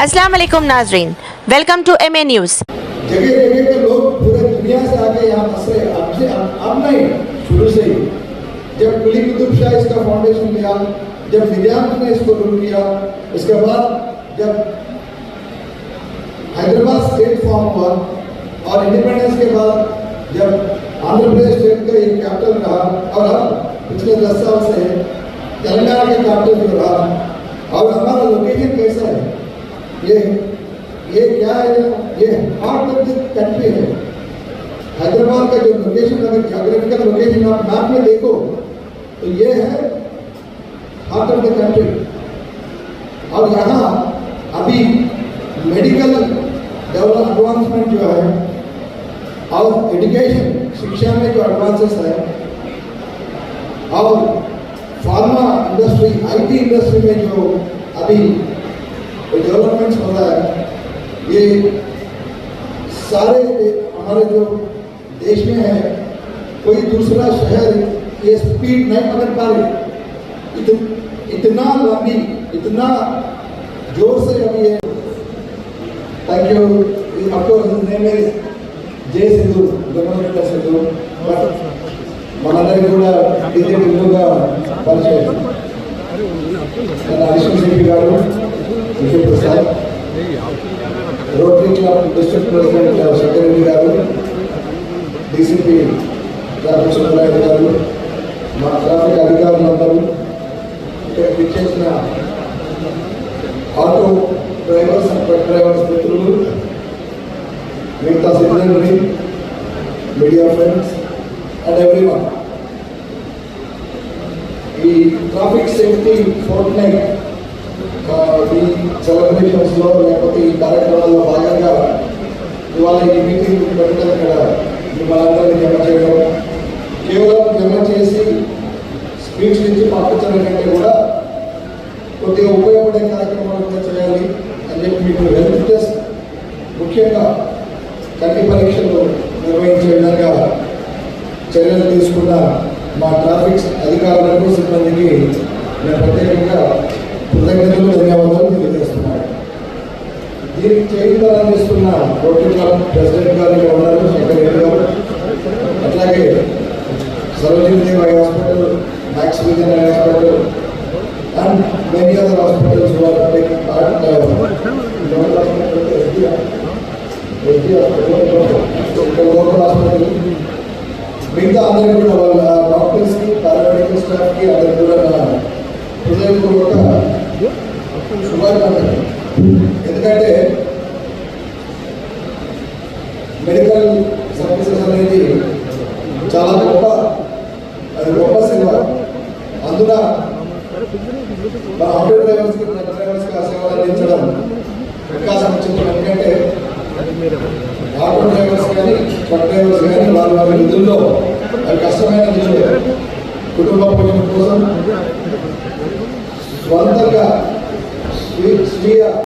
अस्सलाम वालेकुम नाजरीन, वेलकम टू MA न्यूज़। जगह जगह के लोग पूरे दुनिया से आके यहाँ बसे। अब नहीं, शुरू से ही जब कुली कुतुब शाह इसका फाउंडेशन लिया, जब निजाम ने इसको रूल किया, इसके बाद जब हैदराबाद स्टेट फॉर्म हुआ और इंडिपेंडेंस के बाद जब आंध्र प्रदेश स्टेट का एक कैपिटल रहा और अब पिछले 10 साल से तेलंगाना के कैपिटल जो रहा। और हमारा लोकेशन कैसा है, ये क्या है, ये हार्ट ऑफ द कंट्री है। हैदराबाद का जो लोकेशन, अगर ज्योग्राफिकल लोकेशन आप मैप में देखो तो ये है हार्ट ऑफ द कंट्री। और यहाँ अभी मेडिकल एडवांसमेंट जो है और एजुकेशन, शिक्षा में जो एडवांसेस है और फार्मा इंडस्ट्री, IT इंडस्ट्री में जो अभी डेवलपमेंट्स हो रहा है, ये सारे हमारे जो देश में है, कोई दूसरा शहर ये स्पीड नहीं पकड़ पा रही। इतना लंबी, इतना जोर से अभी ये। Thank you. Of course name is जय सिद्धू, गवर्नमेंट सिद्धू, మనందరికీ కూడా టీచర్ బిల్లుగా పరిచయం. అడిషనల్ సిపి గారు Vijay Prasad, rotary club district president Shankar Reddy గారు, DCP రామకృష్ణరాయుడు గారు, మా ట్రాఫిక్ అధికారులందరూ, ఇక్కడ విచ్చేసిన auto drivers and truck drivers మిత్రులు, మిగతా సిటిజన్రీ, మీడియా ఫ్రెండ్స్ అండ్ ఎవ్రీవన్. ఈ ట్రాఫిక్ సేఫ్టీ ఫోర్ట్నైట్ ఈ సెలబ్రేషన్స్లో లేకపోతే ఈ కార్యక్రమాల్లో భాగంగా ఇవాళ ఈ మీటింగ్ పెట్టడం, ఇక్కడ మిమ్మల్ని జమ చేయడం, కేవలం జమ చేసి స్పీచ్ నుంచి పంపించడం కంటే కూడా కొద్దిగా ఉపయోగపడే కార్యక్రమాలు కూడా చేయాలి అని చెప్పి మీకు హెల్త్ టెస్ట్, ముఖ్యంగా కంటి పరీక్షలు నిర్వహించే విధంగా చర్యలు తీసుకున్న మా ట్రాఫిక్ అధికారులకు, సిబ్బందికి నేను ప్రత్యేకంగా కృతజ్ఞతలు, ధన్యవాదాలు తెలియజేస్తున్నాను. దీనికి చేయుదనం చేస్తున్న రోటరీ క్లబ్ ప్రెసిడెంట్ గారు ఇక్కడ ఉన్నారు, శంకరెడ్డి గారు, అట్లాగే Sarojini Devi hospital, Max Vision hospital and many other hospitals taking part, local hospital, మిగతా అందరికీ కూడా వాళ్ళ డాక్టర్స్కి, పారామెడికల్ స్టాఫ్కి అందరికీ కూడా నా హృదయపూర్వక శుభాకాంక్షలు. ఎందుకంటే మెడికల్ సర్వీసెస్ అనేది చాలా గొప్ప సేవ. అందున మా ఆటో డ్రైవర్స్కి, ట్రక్ డ్రైవర్స్కి ఆ సేవలు అందించడం వికాసం వచ్చింది. ఎందుకంటే ఆటో డ్రైవర్స్ కానీ, ట్రక్ డ్రైవర్స్ కానీ వారి విధుల్లో, అది కష్టమైన విధులు, కుటుంబ పోషణ కోసం స్వంతంగా స్వీయ